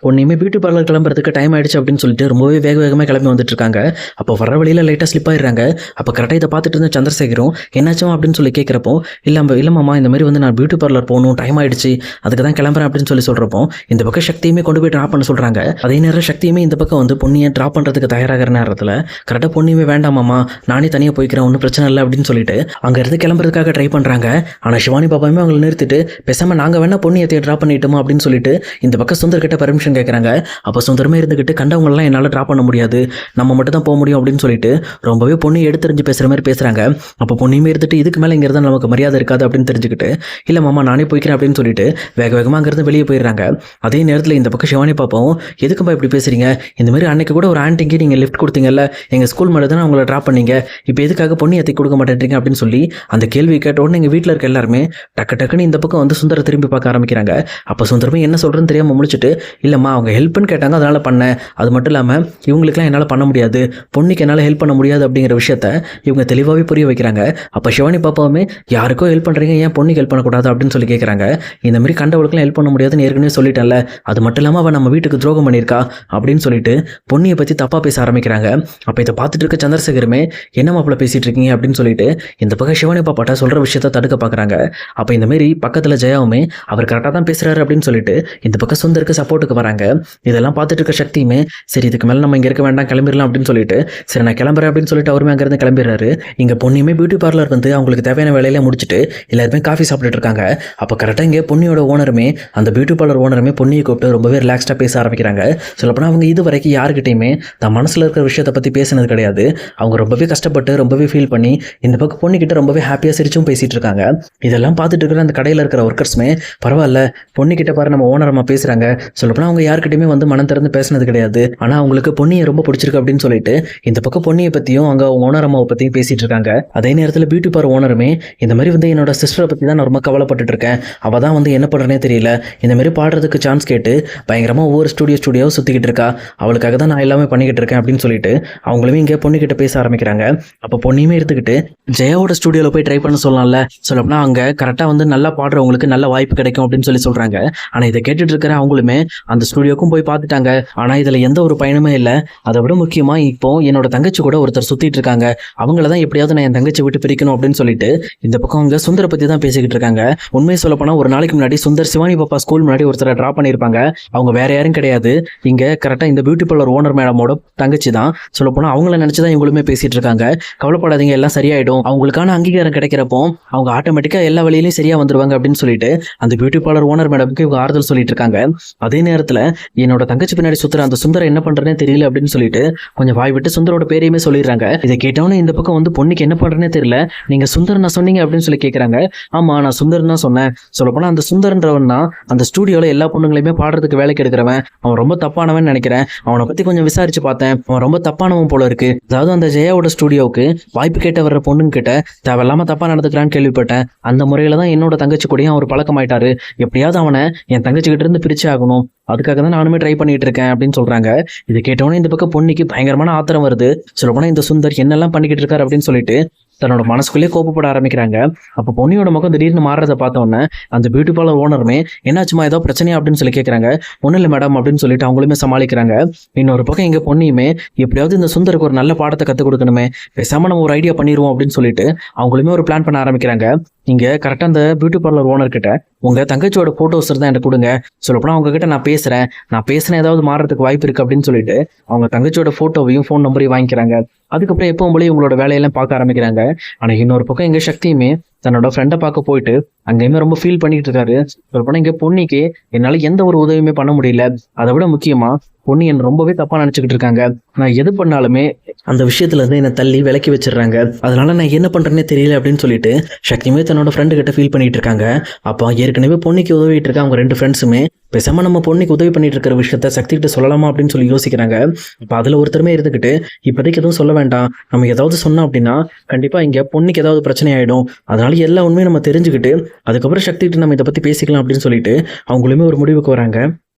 பொண்ணுமே beauty parlour கிளம்புறதுக்கு time ஆயிடுச்சு அப்படின்னு சொல்லிட்டு ரொம்பவே வேகமாக கிளம்பி வந்துட்டு இருக்காங்க. அப்போ வர வழியில் லைட்டாக ஸ்லிப் ஆயிடுறாங்க. அப்போ கரெக்டாக இதை பார்த்துட்டு இருந்த சந்திரசேகரும் என்னாச்சும் அப்படின்னு சொல்லி கேட்குறப்போ, இல்லைம்மா இந்த மாதிரி வந்து நான் பியூட்டி பார்லர் போகணும், டைம் ஆயிடுச்சு, அதுக்கு தான் கிளம்புறேன் அப்படின்னு சொல்கிறப்போ, இந்த பக்கம் சக்தியுமே கொண்டு போய் ட்ராப் பண்ண சொல்கிறாங்க. அதே நேரம் சக்தியுமே இந்த பக்கம் வந்து பொண்ணியை ட்ராப் பண்ணுறதுக்கு தயாராகிற நேரத்தில் கரெக்டாக பொண்ணுமே வேண்டாமாம்மா, நானே தனியாக போய்க்கிறேன், ஒன்றும் பிரச்சனை இல்லை அப்படின்னு சொல்லிட்டு அங்கே இருந்து கிளம்புறதுக்காக ட்ரை பண்ணுறாங்க. ஆனால் சிவானி பாப்பாவுமே அவங்களை நிறுத்திட்டு, பேசாமல் நாங்கள் வேணா பொண்ணியை ட்ராப் பண்ணிட்டோமா அப்படின்னு சொல்லிட்டு இந்த பக்கம் சுந்தர் கிட்ட பர்மிஷன் கேட்குறாங்க. அப்போ சுந்தரமே இருந்துக்கிட்டு, கண்டவங்களெல்லாம் என்னால் ட்ராப் பண்ண முடியாது, நம்ம மட்டும் தான் போக முடியும் அப்படின்னு சொல்லிட்டு ரொம்பவே பொண்ணு எடுத்துரிஞ்சு பேசுகிற மாதிரி பேசுகிறாங்க. அப்போ பொண்ணுமே இருந்துட்டு, இதுக்கு மேலே இங்கே இருந்தால் நமக்கு மரியாதை இருக்காது அப்படின்னு தெரிஞ்சுக்கிட்டு, இல்லை மாமா நானே போய்க்கிறேன் அப்படின்னு சொல்லிட்டு வேகமாக அங்கேருந்து வெளியே போயிடுறாங்க. அதே நேரத்தில் இந்த பக்கம் சிவானி பாப்பாவும், எதுக்குப்பா இப்படி பேசுகிறீங்க, இந்த மாதிரி அன்னைக்கு கூட ஒரு ஆன்ட்டிக்கு நீங்கள் லிஃப்ட் கொடுத்தீங்கல்ல, எங்கள் ஸ்கூல் மேலே தானே அவங்கள ட்ராப் பண்ணீங்க, இப்போ எதுக்காக பொண்ணு ஏற்றி கொடுக்க மாட்டேன்றீங்க அப்படின்னு சொல்லி அந்த கேள்வி கேட்ட உடனே எங்கள் வீட்டில் இருக்க எல்லாருமே டக்குன்னு இந்த பக்கம் வந்து சுந்தரை திரும்பி பார்க்க ஆரம்பிக்கிறாங்க. அப்போ சுந்தரமே என்ன சொல்கிறேன்னு தெரியாமல் முடிச்சுட்டு, இல்லைம்மா அவங்க ஹெல்ப்னு கேட்டாங்க அதனால் பண்ணேன், அது மட்டும் இல்லாமல் இவங்களுக்குலாம் என்னால் பண்ண முடியாது, பொண்ணுக்கு என்னால் ஹெல்ப் பண்ண முடியாது அப்படிங்கிற விஷயத்த இவங்க தெளிவாகவே புரிய வைக்கிறாங்க. அப்போ சிவானி பாப்பாவுமே, யாருக்கோ ஹெல்ப் பண்ணுறீங்க, ஏன் பொண்ணுக்கு ஹெல்ப் பண்ணக்கூடாது அப்படின்னு சொல்லி கேட்குறாங்க. இந்த மாதிரி கண்டவளுக்குலாம் ஹெல்ப் பண்ண முடியாதுன்னு ஏற்கனவே சொல்லிட்டேன்ல, அது மட்டும் இல்லாமல் அவன் நம்ம வீட்டுக்கு துரோகம் பண்ணியிருக்கா அப்படின்னு சொல்லிட்டு பொண்ணியை பற்றி தப்பாக பேச ஆரம்பிக்கிறாங்க. அப்போ இதை பார்த்துட்டு இருக்க சந்திரசேகருமே, என்ன மாப்பிள்ள பேசிகிட்டு இருக்கீங்க அப்படின்னு சொல்லிட்டு இந்த பக்கம் சிவானி பாப்பாட்ட சொல்கிற விஷயத்த தடுக்க பார்க்குறாங்க. அப்போ இந்த மாதிரி பக்கத்தில் ஜெயாவுமே, அவர் கரெக்டாக தான் பேசுகிறாரு அப்படின்னு சொல்லிட்டு இந்த பக்கம் சுந்தருக்கு சப்போர்ட்டுக்கு வராங்க. இதெல்லாம் பார்த்துட்டு இருக்க சக்தியுமே, சரி இதுக்கு மேலே நம்ம இங்கே இருக்க வேண்டாம், கிளம்பிடலாம் அப்படின்னு சொல்லிட்டு, சரி நான் கிளம்புறேன் அப்படின்னு சொல்லிட்டு அவருமே அங்கேருந்து கிளம்பிடுறாரு. இங்கே பொண்ணுமே பியூட்டி பார்லர் வந்து அவங்களுக்கு தேவையான வேலையில முடிச்சுட்டு எல்லாருமே காஃபி சாப்பிட்டுட்டு இருக்காங்க. அப்போ கரெக்டாக இங்கே பொண்ணியோட ஓனருமே, அந்த பியூட்டி பார்லர் ஓனருமே பொண்ணியை கூப்பிட்டு ரொம்பவே ரிலாக்ஸ்டாக பேச ஆரம்பிக்கிறாங்க. சொல்லப்போனால் அவங்க இது வரைக்கும் யாருக்கிட்டையுமே தன் மனசில் இருக்கிற விஷயத்தை பற்றி பேசினது கிடையாது. அவங்க ரொம்பவே கஷ்டப்பட்டு ரொம்பவே ஃபீல் பண்ணி இந்த பக்கம் பொண்ணுக்கிட்ட ரொம்பவே ஹாப்பியாக சிரிச்சும் பேசிகிட்டு இருக்காங்க. இதெல்லாம் பார்த்துட்டு இருக்கிற அந்த கடையில் இருக்கிற ஒர்க்கர்ஸுமே, பரவாயில்ல பொண்ணுக்கிட்ட பாரு நம்ம ஓனரம்மா பேசுகிறாங்க, சொல்லப்போனால் அவங்க யாருக்கிட்டையுமே வந்து மனம் திறந்து பேசினது கிடையாது, ஆனால் அவங்களுக்கு பொண்ணியை ரொம்ப பிடிச்சிருக்கு அப்படின்னு சொல்லிட்டு இந்த பக்கம் பொண்ணியை பற்றியும் அவங்க ஓனரம்மாவை பற்றியும் பேசிகிட்டு இருக்காங்க. அதே நேரத்தில் பியூட்டி பார்லர் ஓனருமே, இந்த மாதிரி வந்து என்னோட சிஸ்டரை பற்றி தான் நான் ரொம்ப கவலைப்பட்டு இருக்கேன், அவள் தான் வந்து என்ன பண்ணுறனே தெரியல, இந்த மாதிரி பாடுறதுக்கு சான்ஸ் கேட்டு பயங்கரமாக ஒவ்வொரு ஸ்டூடியோ சுற்றிக்கிட்டு இருக்கா, அவளுக்காக தான் நான் எல்லாமே பண்ணிக்கிட்டு இருக்கேன் அப்படின்னு சொல்லிட்டு அவங்களுமே இங்கே பொண்ணுக்கிட்ட பேச ஆரம்பிக்கிறாங்க. அப்போ பொண்ணையுமே எடுத்துக்கிட்டு ஜெயாவோட ஸ்டூடியோவில் போய் ட்ரை பண்ண சொல்லலாம்ல, சொல்லப்போனால் அங்கே கரெக்டாக வந்து நல்லா பாடுறவங்களுக்கு நல்ல வாய்ப்பு கிடைக்கும் அப்படின்னு சொல்கிறாங்க. ஆனால் இதை கேட்டுட்டு இருக்கிற அவங்களுமே அந்த ஸ்டூடியோக்கும் போய் பார்த்துட்டாங்க. ஆனால் இதில் எந்த ஒரு பயனுமே இல்லை. அதை விட முக்கியமாக இப்போ என்னோட தங்கச்சி கூட ஒருத்தர் சுற்றிட்டு இருக்காங்க, அவங்கள தான் எப்படியாவது நான் என் தங்கச்சி விட்டு பிரிக்கணும் அப்படின்னு சொல்லிட்டு இந்த பக்கம் அவங்க சுந்தரை பற்றி தான் பேசிக்கிட்டு இருக்காங்க. உண்மையை சொல்லப்போனால் ஒரு நாளைக்கு முன்னாடி சுந்தர் சிவானி பாப்பா ஸ்கூல் முன்னாடி ஒருத்தரை ட்ராப் பண்ணியிருப்பாங்க. அவங்க வேற யாரும் கிடையாது, இங்கே கரெக்டாக இந்த பியூட்டி பார்லர் ஓனர் மேடமோட தங்கச்சி தான். சொல்லப்போனால் அவங்கள நினச்சி தான் இவங்களுமே பேசிகிட்டு இருக்காங்க. கவலைப்படாதீங்க, எல்லாம் சரியாயிடும், அவங்களுக்கான அங்கீகாரம் கிடைக்கிறப்போ அவங்க ஆட்டோமேட்டிக்காக எல்லா வழியிலையும் சரியாக வந்துருவாங்க அப்படின்னு சொல்லிட்டு அந்த பியூட்டி பார்லர் ஓனர் மேடமுக்கு இவங்க ஆறுதல் சொல்லிட்டு இருக்காங்க. அதே நேரத்தில் என்னோட தங்கச்சி பின்னாடி சுற்றுற அந்த சுந்தரை என்ன பண்ணுறேனே தெரியல அப்படின்னு சொல்லிட்டு கொஞ்சம் வாய் விட்டு சுந்தரோட பேரையுமே சொல்லிடுறாங்க. இதை கேட்டவொன்னே இந்த பக்கம் வந்து பொண்ணுக்கு என்ன பண்ணுறேனே தெரியல, நீங்கள் சுந்தர் நான் சொன்னீங்க அப்படின்னு சொல்லி கேட்குறாங்க. ஆமாம் நான் சுந்தர் தான் சொன்னேன், சொல்லப்போனால் அந்த சுந்தர்ன்றவன் தான் அந்த ஸ்டூடியோவில் எல்லா பொண்ணுங்களையுமே பாடுறதுக்கு வேலைக்கு எடுக்கிறவன், அவன் ரொம்ப தப்பானவன் நினைக்கிறேன், அவனை பற்றி கொஞ்சம் விசாரிச்சு பார்த்தேன், அவன் ரொம்ப தப்பானவன் போல இருக்கு, அதாவது அந்த ஜெயாவோட ஸ்டூடியோவுக்கு வாய்ப்பு கேட்ட வர்ற பொண்ணுங்க கிட்ட தேவையில்லாமல் தப்பாக நடந்துக்கிறான்னு கேள்விப்பட்டேன், அந்த முறையில் தான் என்னோட தங்கச்சி கூடயும் அவர் பழக்கமாயிட்டாரு, எப்படியாவது அவனை என் தங்கச்சி கிட்ட இருந்து பிரிச்சு ஆகணும், அதுக்காக தான் நானுமே ட்ரை பண்ணிட்டு இருக்கேன் அப்படின்னு சொல்றாங்க. இது கேட்டவொன்னே இந்த பக்கம் பொண்ணுக்கு பயங்கரமான ஆத்திரம் வருது. சொல்லப்போனால் இந்த சுந்தர் என்னெல்லாம் பண்ணிக்கிட்டு இருக்காரு அப்படின்னு சொல்லிட்டு தன்னோட மனசுக்குள்ளேயே கோப்பப்பட ஆரம்பிக்கிறாங்க. அப்போ பொண்ணியோட முகம் திடீர்னு மாறுறதை பார்த்தோன்னே அந்த பியூட்டி பார்லர் ஓனருமே, என்னாச்சுமா ஏதோ பிரச்சனையா அப்படின்னு சொல்லி கேட்குறாங்க. ஒன்றும் இல்லை மேடம் அப்படின்னு சொல்லிட்டு அவங்களுமே சமாளிக்கிறாங்க. இன்னொரு பக்கம் எங்கள் பொண்ணியுமே, எப்படியாவது இந்த சுந்தருக்கு ஒரு நல்ல பாடத்தை கற்றுக் கொடுக்கணுமே, பேசாமல் நம்ம ஒரு ஐடியா பண்ணிடுவோம் அப்படின்னு சொல்லிட்டு அவங்களுமே ஒரு பிளான் பண்ண ஆரம்பிக்கிறாங்க. இங்கே கரெக்டாக அந்த பியூட்டி பார்லர் ஓனர்கிட்ட உங்கள் தங்கச்சியோட ஃபோட்டோஸ் தான் எனக்கு கொடுங்க, சொல்லப்போனால் அவங்ககிட்ட நான் பேசுகிறேன் ஏதாவது மாறுறதுக்கு வாய்ப்பு இருக்குது அப்படின்னு சொல்லிட்டு அவங்க தங்கச்சியோட ஃபோட்டோவையும் ஃபோன் நம்பரையும் வாங்கிக்கிறாங்க. அதுக்கப்புறம் எப்பவும் போல இவங்களோட வேலையெல்லாம் பார்க்க ஆரம்பிக்கிறாங்க. ஆனால் இன்னொரு பக்கம் எங்கள் சக்தியுமே தன்னோட ஃப்ரெண்டை பார்க்க போயிட்டு அங்கேயுமே ரொம்ப ஃபீல் பண்ணிட்டு இருக்காரு. சொல்லப்போனால் இங்கே பொண்ணிக்கு என்னால் எந்த ஒரு உதவியுமே பண்ண முடியல, அதை விட முக்கியமாக பொண்ணு என்னை ரொம்பவே தப்பாக நினச்சிக்கிட்டு இருக்காங்க, நான் எது பண்ணாலுமே அந்த விஷயத்துல இருந்து என்னை தள்ளி விலக்கி வச்சிடுறாங்க, அதனால நான் என்ன பண்ணுறேன்னே தெரியல அப்படின்னு சொல்லிட்டு சக்தியுமே தன்னோட ஃப்ரெண்டு கிட்ட ஃபீல் பண்ணிட்டு இருக்காங்க. அப்போ ஏற்கனவே பொண்ணுக்கு உதவிட்டு இருக்க அவங்க 2 ஃப்ரெண்ட்ஸுமே பேசாமல் நம்ம பொண்ணுக்கு உதவி பண்ணிட்டு இருக்கிற விஷயத்த சக்திகிட்ட சொல்லலாமா அப்படின்னு சொல்லி யோசிக்கிறாங்க. இப்போ அதில் ஒருத்தருமே இருந்துக்கிட்டு, இப்போதைக்கு எதுவும் சொல்ல வேண்டாம், நம்ம ஏதாவது சொன்னோம் அப்படின்னா கண்டிப்பாக இங்கே பொண்ணுக்கு ஏதாவது பிரச்சனை ஆகிடும், அதனால எல்லா உண்மையும் நம்ம தெரிஞ்சுக்கிட்டு அதுக்கப்புறம் சக்திகிட்ட நம்ம இதை பற்றி பேசிக்கலாம் அப்படின்னு சொல்லிட்டு அவங்களுமே ஒரு முடிவுக்கு வராங்க.